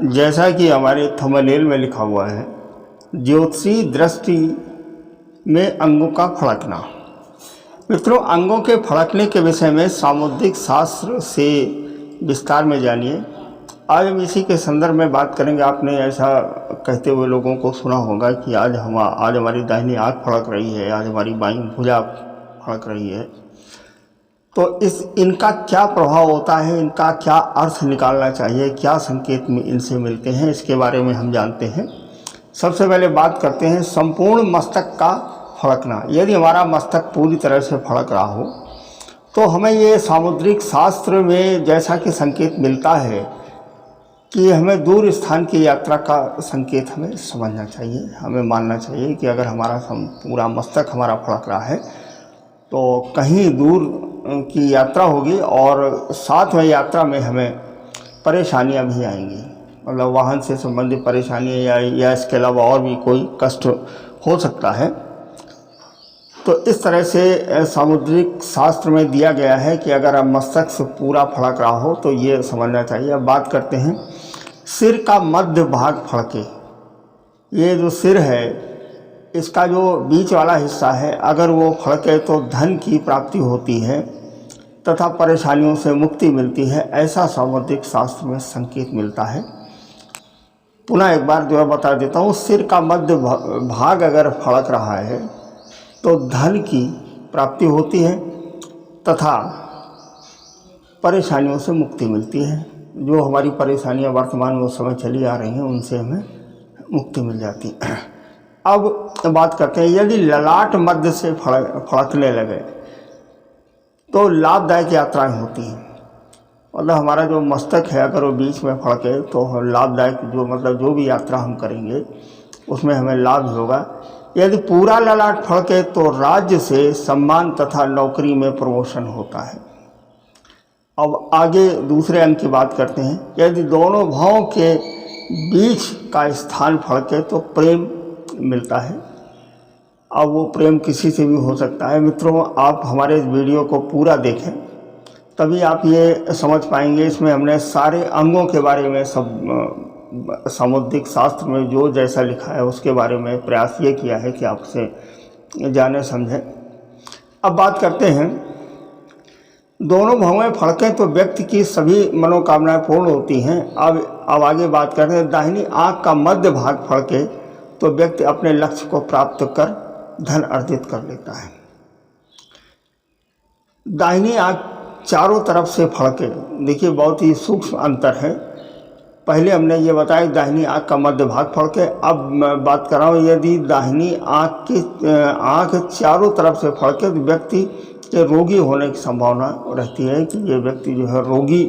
जैसा कि हमारे थंबनेल में लिखा हुआ है, ज्योतिषीय दृष्टि में अंगों का फड़कना। मित्रों, अंगों के फड़कने के विषय में सामुद्रिक शास्त्र से विस्तार में जानिए। आज हम इसी के संदर्भ में बात करेंगे। आपने ऐसा कहते हुए लोगों को सुना होगा कि आज हमारी दाहिनी आँख फड़क रही है, आज हमारी बाईं भुजा फड़क रही है। तो इनका क्या प्रभाव होता है, इनका क्या अर्थ निकालना चाहिए, क्या संकेत इनसे मिलते हैं, इसके बारे में हम जानते हैं। सबसे पहले बात करते हैं संपूर्ण मस्तक का फड़कना। यदि हमारा मस्तक पूरी तरह से फड़क रहा हो तो हमें ये सामुद्रिक शास्त्र में जैसा कि संकेत मिलता है कि हमें दूर स्थान की यात्रा का संकेत हमें समझना चाहिए। हमें मानना चाहिए कि अगर हमारा पूरा मस्तक हमारा फड़क रहा है तो कहीं दूर की यात्रा होगी और साथ में यात्रा में हमें परेशानियां भी आएंगी, मतलब वाहन से संबंधित परेशानियां या इसके अलावा और भी कोई कष्ट हो सकता है। तो इस तरह से सामुद्रिक शास्त्र में दिया गया है कि अगर आप मस्तक से पूरा फड़क रहा हो तो ये समझना चाहिए। अब बात करते हैं सिर का मध्य भाग फड़के। ये जो सिर है, इसका जो बीच वाला हिस्सा है, अगर वो फड़के तो धन की प्राप्ति होती है तथा परेशानियों से मुक्ति मिलती है, ऐसा सामुद्रिक शास्त्र में संकेत मिलता है। पुनः एक बार जो बता देता हूँ, सिर का मध्य भाग अगर फड़क रहा है तो धन की प्राप्ति होती है तथा परेशानियों से मुक्ति मिलती है। जो हमारी परेशानियाँ वर्तमान में उस समय चली आ रही हैं, उनसे हमें मुक्ति मिल जाती है। अब बात करते हैं, यदि ललाट मध्य से फड़कने लगे तो लाभदायक यात्राएं होती हैं। मतलब हमारा जो मस्तक है अगर वो बीच में फड़के तो लाभदायक जो भी यात्रा हम करेंगे उसमें हमें लाभ होगा। यदि पूरा ललाट फड़के तो राज्य से सम्मान तथा नौकरी में प्रमोशन होता है। अब आगे दूसरे अंग की बात करते हैं, यदि दोनों भावों के बीच का स्थान फड़के तो प्रेम मिलता है। अब वो प्रेम किसी से भी हो सकता है। मित्रों, आप हमारे इस वीडियो को पूरा देखें तभी आप ये समझ पाएंगे। इसमें हमने सारे अंगों के बारे में, सब सामुद्रिक शास्त्र में जो जैसा लिखा है उसके बारे में प्रयास ये किया है कि आपसे जाने समझें। अब बात करते हैं, दोनों भावें फड़कें तो व्यक्ति की सभी मनोकामनाएं पूर्ण होती हैं। अब आगे बात करते हैं, दाहिनी आँख का मध्य भाग फड़के तो व्यक्ति अपने लक्ष्य को प्राप्त कर धन अर्जित कर लेता है। दाहिनी आँख चारों तरफ से फड़के, देखिए बहुत ही सूक्ष्म अंतर है। पहले हमने ये बताया दाहिनी आँख का मध्य भाग फड़के। अब मैं बात कर रहा हूँ, यदि दाहिनी आँख चारों तरफ से फड़के तो व्यक्ति के रोगी होने की संभावना रहती है कि ये व्यक्ति जो है रोगी,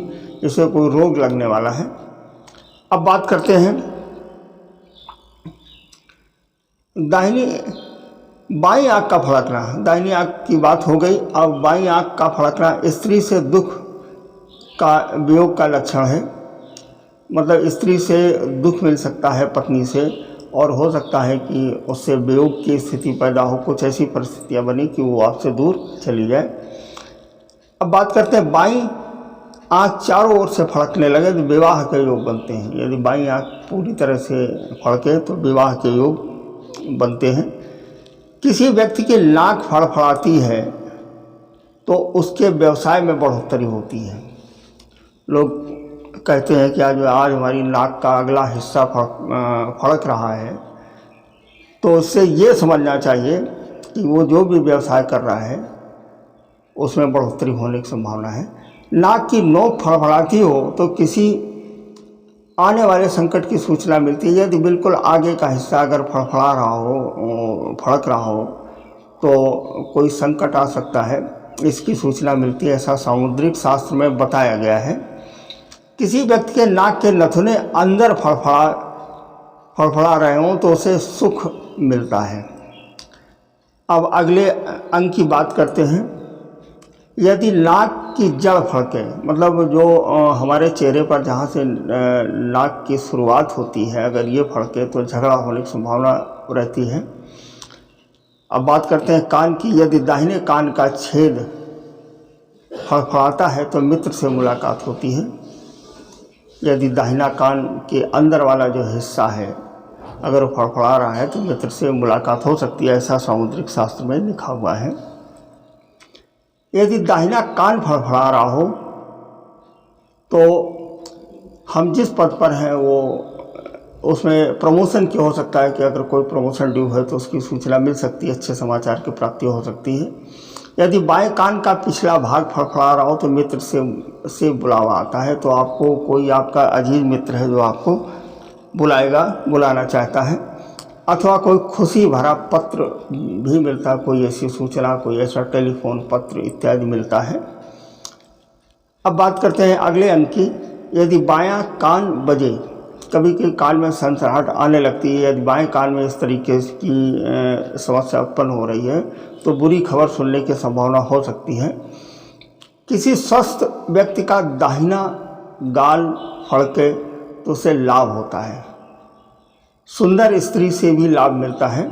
इसे कोई रोग लगने वाला है। अब बात करते हैं बाईं आँख का फड़कना। दाहिनी आँख की बात हो गई, अब बाईं आँख का फड़कना स्त्री से दुख का वियोग का लक्षण है। मतलब स्त्री से दुख मिल सकता है, पत्नी से, और हो सकता है कि उससे वियोग की स्थिति पैदा हो, कुछ ऐसी परिस्थितियां बनी कि वो आपसे दूर चली जाए। अब बात करते हैं, बाईं आँख चारों ओर से फड़कने लगे तो विवाह के योग बनते हैं। यदि बाईं आँख पूरी तरह से फड़के तो विवाह के योग बनते हैं। किसी व्यक्ति की नाक फड़फड़ाती है तो उसके व्यवसाय में बढ़ोतरी होती है। लोग कहते हैं कि आज हमारी नाक का अगला हिस्सा फड़क रहा है, तो उससे ये समझना चाहिए कि वो जो भी व्यवसाय कर रहा है उसमें बढ़ोतरी होने की संभावना है। नाक की नोक फड़फड़ाती हो तो किसी आने वाले संकट की सूचना मिलती है। यदि बिल्कुल आगे का हिस्सा अगर फड़क रहा हो तो कोई संकट आ सकता है, इसकी सूचना मिलती है, ऐसा सामुद्रिक शास्त्र में बताया गया है। किसी व्यक्ति के नाक के नथुने अंदर फड़फड़ा रहे हों तो उसे सुख मिलता है। अब अगले अंग की बात करते हैं, यदि नाक की जड़ फड़के, मतलब जो हमारे चेहरे पर जहाँ से नाक की शुरुआत होती है, अगर ये फड़के तो झगड़ा होने की संभावना रहती है। अब बात करते हैं कान की, यदि दाहिने कान का छेद फड़फड़ाता है तो मित्र से मुलाकात होती है। यदि दाहिना कान के अंदर वाला जो हिस्सा है अगर वो फड़फड़ा रहा है तो मित्र से मुलाकात हो सकती है, ऐसा सामुद्रिक शास्त्र में लिखा हुआ है। यदि दाहिना कान फड़फड़ा रहा हो तो हम जिस पद पर हैं वो उसमें प्रमोशन की हो सकता है कि अगर कोई प्रमोशन ड्यू है तो उसकी सूचना मिल सकती है, अच्छे समाचार की प्राप्ति हो सकती है। यदि बाएं कान का पिछला भाग फड़फड़ा रहा हो तो मित्र से बुलावा आता है, तो आपको कोई आपका अजीज मित्र है जो आपको बुलाना चाहता है, अथवा कोई खुशी भरा पत्र भी मिलता है, कोई ऐसी सूचना, कोई ऐसा टेलीफोन पत्र इत्यादि मिलता है। अब बात करते हैं अगले अंक की। यदि बायां कान बजे, कभी कभी कान में सनसनाहट आने लगती है, यदि बाएं कान में इस तरीके की समस्या उत्पन्न हो रही है तो बुरी खबर सुनने की संभावना हो सकती है। किसी स्वस्थ व्यक्ति का दाहिना गाल फड़के तो उससे लाभ होता है, सुंदर स्त्री से भी लाभ मिलता है।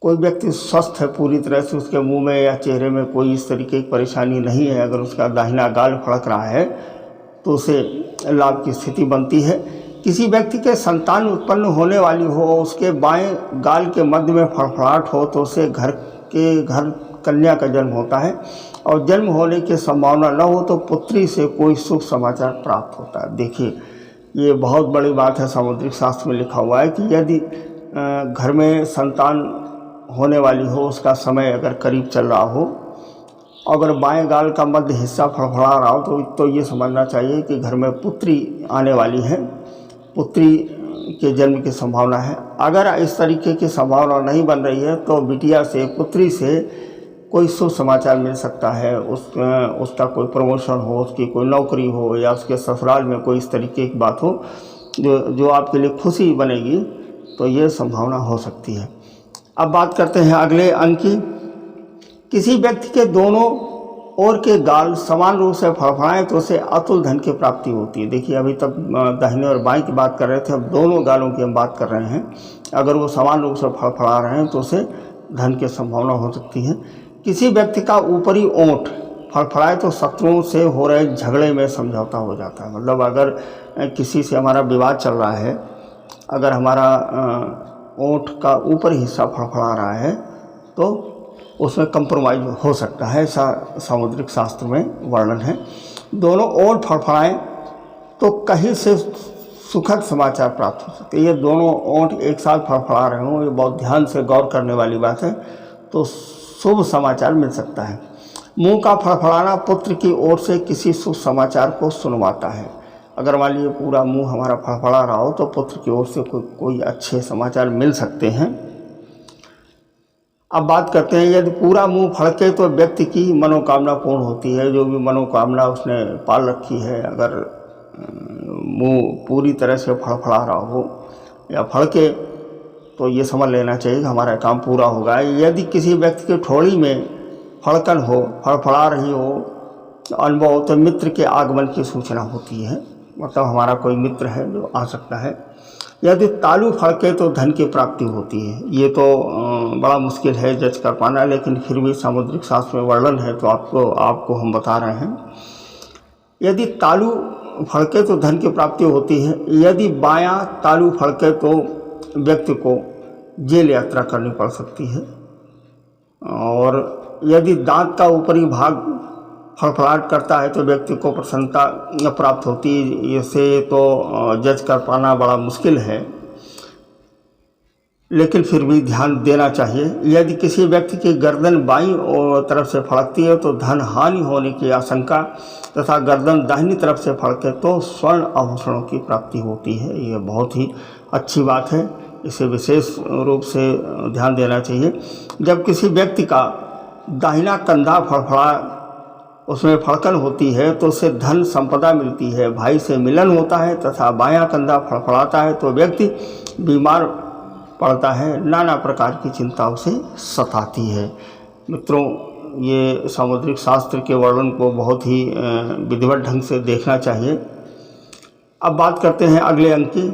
कोई व्यक्ति स्वस्थ है पूरी तरह से, उसके मुंह में या चेहरे में कोई इस तरीके की परेशानी नहीं है, अगर उसका दाहिना गाल फड़क रहा है तो उसे लाभ की स्थिति बनती है। किसी व्यक्ति के संतान उत्पन्न होने वाली हो, उसके बाएं गाल के मध्य में फड़फड़ाहट हो तो उसे घर कन्या का जन्म होता है, और जन्म होने की संभावना न हो तो पुत्री से कोई शुभ समाचार प्राप्त होता है। देखिए ये बहुत बड़ी बात है, सामुद्रिक शास्त्र में लिखा हुआ है कि यदि घर में संतान होने वाली हो, उसका समय अगर करीब चल रहा हो, अगर बाएं गाल का मध्य हिस्सा फड़फड़ा रहा हो तो ये समझना चाहिए कि घर में पुत्री आने वाली है, पुत्री के जन्म की संभावना है। अगर इस तरीके की संभावना नहीं बन रही है तो बिटिया से, पुत्री से कोई शुभ समाचार मिल सकता है, उसका कोई प्रमोशन हो, उसकी कोई नौकरी हो, या उसके ससुराल में कोई इस तरीके की बात हो जो आपके लिए खुशी बनेगी, तो ये संभावना हो सकती है। अब बात करते हैं अगले अंक की। किसी व्यक्ति के दोनों ओर के गाल समान रूप से फड़फड़ाएं तो उसे अतुल धन की प्राप्ति होती है। देखिए अभी तक दाहिने और बाएं की बात कर रहे थे, अब दोनों गालों की हम बात कर रहे हैं। अगर वो समान रूप से फड़फड़ा रहे हैं तो उसे धन की संभावना हो सकती है। किसी व्यक्ति का ऊपरी ओंठ फड़फड़ाए तो शत्रुओं से हो रहे झगड़े में समझौता हो जाता है। मतलब अगर किसी से हमारा विवाद चल रहा है, अगर हमारा ओंठ का ऊपरी हिस्सा फड़फड़ा रहा है तो उसमें कंप्रोमाइज हो सकता है, ऐसा सामुद्रिक शास्त्र में वर्णन है। दोनों ओंठ फड़फड़ाएं तो कहीं से सुखद समाचार प्राप्त हो सकते हैं। ये दोनों ओंठ एक साथ फड़फड़ा रहे हों, ये बहुत ध्यान से गौर करने वाली बात है, तो शुभ समाचार मिल सकता है। मुंह का फड़फड़ाना पुत्र की ओर से किसी शुभ समाचार को सुनवाता है। अगर मान लीजिए पूरा मुंह हमारा फड़फड़ा रहा हो तो पुत्र की ओर से कोई अच्छे समाचार मिल सकते हैं। अब बात करते हैं, यदि पूरा मुंह फड़के तो व्यक्ति की मनोकामना पूर्ण होती है। जो भी मनोकामना उसने पाल रखी है, अगर मुंह पूरी तरह से फड़फड़ा रहा हो या फड़के तो ये समझ लेना चाहिए कि हमारा काम पूरा होगा। यदि किसी व्यक्ति की ठोड़ी में फड़कन हो, फड़फड़ा रही हो अनुभव, तो मित्र के आगमन की सूचना होती है, मतलब हमारा कोई मित्र है जो आ सकता है। यदि तालू फड़के तो धन की प्राप्ति होती है। ये तो बड़ा मुश्किल है जज कर पाना, लेकिन फिर भी सामुद्रिक शास्त्र में वर्णन है तो आपको हम बता रहे हैं। यदि तालू फड़के तो धन की प्राप्ति होती है। यदि बायां तालू फड़के तो व्यक्ति को जेल यात्रा करनी पड़ सकती है। और यदि दांत का ऊपरी भाग फड़फड़ाहट करता है तो व्यक्ति को प्रसन्नता प्राप्त होती है। इसे तो जज कर पाना बड़ा मुश्किल है, लेकिन फिर भी ध्यान देना चाहिए। यदि किसी व्यक्ति की गर्दन बाईं तरफ से फड़कती है तो धन हानि होने की आशंका, तथा गर्दन दाहिनी तरफ से फड़के तो स्वर्ण आभूषणों की प्राप्ति होती है। ये बहुत ही अच्छी बात है, इसे विशेष रूप से ध्यान देना चाहिए। जब किसी व्यक्ति का दाहिना कंधा फड़फड़ा, उसमें फड़कन होती है तो उससे धन संपदा मिलती है, भाई से मिलन होता है, तथा बायां कंधा फड़फड़ाता है तो व्यक्ति बीमार पड़ता है, नाना प्रकार की चिंता उसे सताती है। मित्रों, ये सामुद्रिक शास्त्र के वर्णन को बहुत ही विधिवत ढंग से देखना चाहिए। अब बात करते हैं अगले अंक की।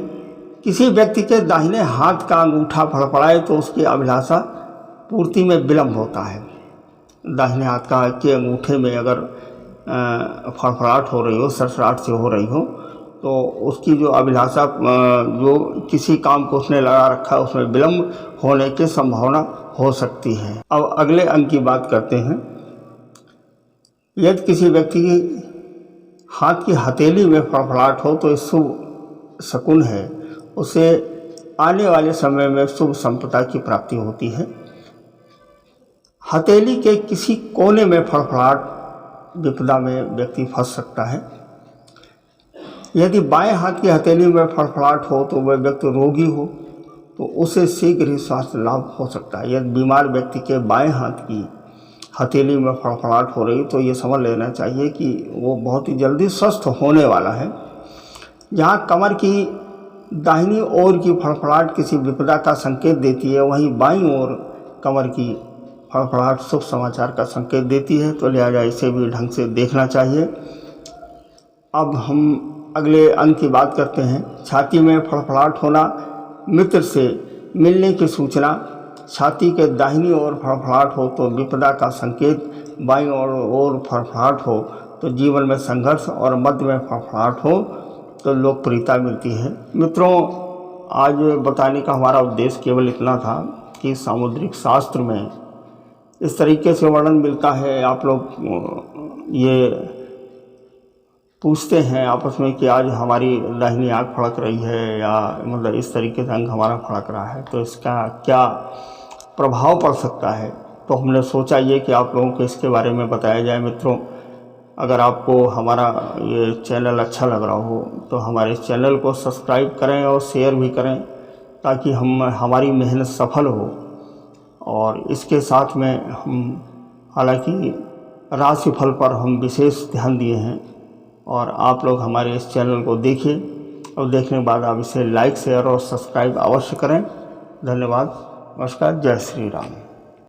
किसी व्यक्ति के दाहिने हाथ का अंगूठा फड़फड़ाए तो उसकी अभिलाषा पूर्ति में विलम्ब होता है। दाहिने हाथ के अंगूठे में अगर फड़फड़ाहट हो रही हो, सरसराहट से हो रही हो, तो उसकी जो अभिलाषा जो किसी काम को उसने लगा रखा है उसमें विलम्ब होने की संभावना हो सकती है। अब अगले अंग की बात करते हैं। यदि किसी व्यक्ति की हाथ की हथेली में फड़फड़ाहट हो तो शुभ शकुन है, उसे आने वाले समय में शुभ संपदा की प्राप्ति होती है। हथेली के किसी कोने में फड़फड़ाहट विपदा में व्यक्ति फंस सकता है। यदि बाएं हाथ की हथेली में फड़फड़ाहट हो तो वह व्यक्ति रोगी हो तो उसे शीघ्र ही स्वास्थ्य लाभ हो सकता है। यदि बीमार व्यक्ति के बाएं हाथ की हथेली में फड़फड़ाहट हो रही तो ये समझ लेना चाहिए कि वो बहुत ही जल्दी स्वस्थ होने वाला है। जहाँ कमर की दाहिनी ओर की फड़फड़ाहट किसी विपदा का संकेत देती है, वहीं बाईं ओर कमर की फड़फड़ाहट शुभ समाचार का संकेत देती है, तो लिहाजा इसे भी ढंग से देखना चाहिए। अब हम अगले अंग की बात करते हैं। छाती में फड़फड़ाहट होना मित्र से मिलने की सूचना। छाती के दाहिनी ओर फड़फड़ाहट हो तो विपदा का संकेत, बाईं ओर फड़फड़ाहट हो तो जीवन में संघर्ष, और मध्य में फड़फड़ाहट हो तो लोकप्रियता मिलती है। मित्रों, आज बताने का हमारा उद्देश्य केवल इतना था कि सामुद्रिक शास्त्र में इस तरीके से वर्णन मिलता है। आप लोग ये पूछते हैं आपस में कि आज हमारी दाहिनी आँख फड़क रही है, या मतलब इस तरीके से अंग हमारा फड़क रहा है, तो इसका क्या प्रभाव पड़ सकता है। तो हमने सोचा ये कि आप लोगों को इसके बारे में बताया जाए। मित्रों, अगर आपको हमारा ये चैनल अच्छा लग रहा हो तो हमारे चैनल को सब्सक्राइब करें और शेयर भी करें, ताकि हमारी मेहनत सफल हो। और इसके साथ में हम हालांकि राशिफल पर हम विशेष ध्यान दिए हैं, और आप लोग हमारे इस चैनल को देखिए, और देखने के बाद आप इसे लाइक, शेयर और सब्सक्राइब अवश्य करें। धन्यवाद। नमस्कार। जय श्री राम।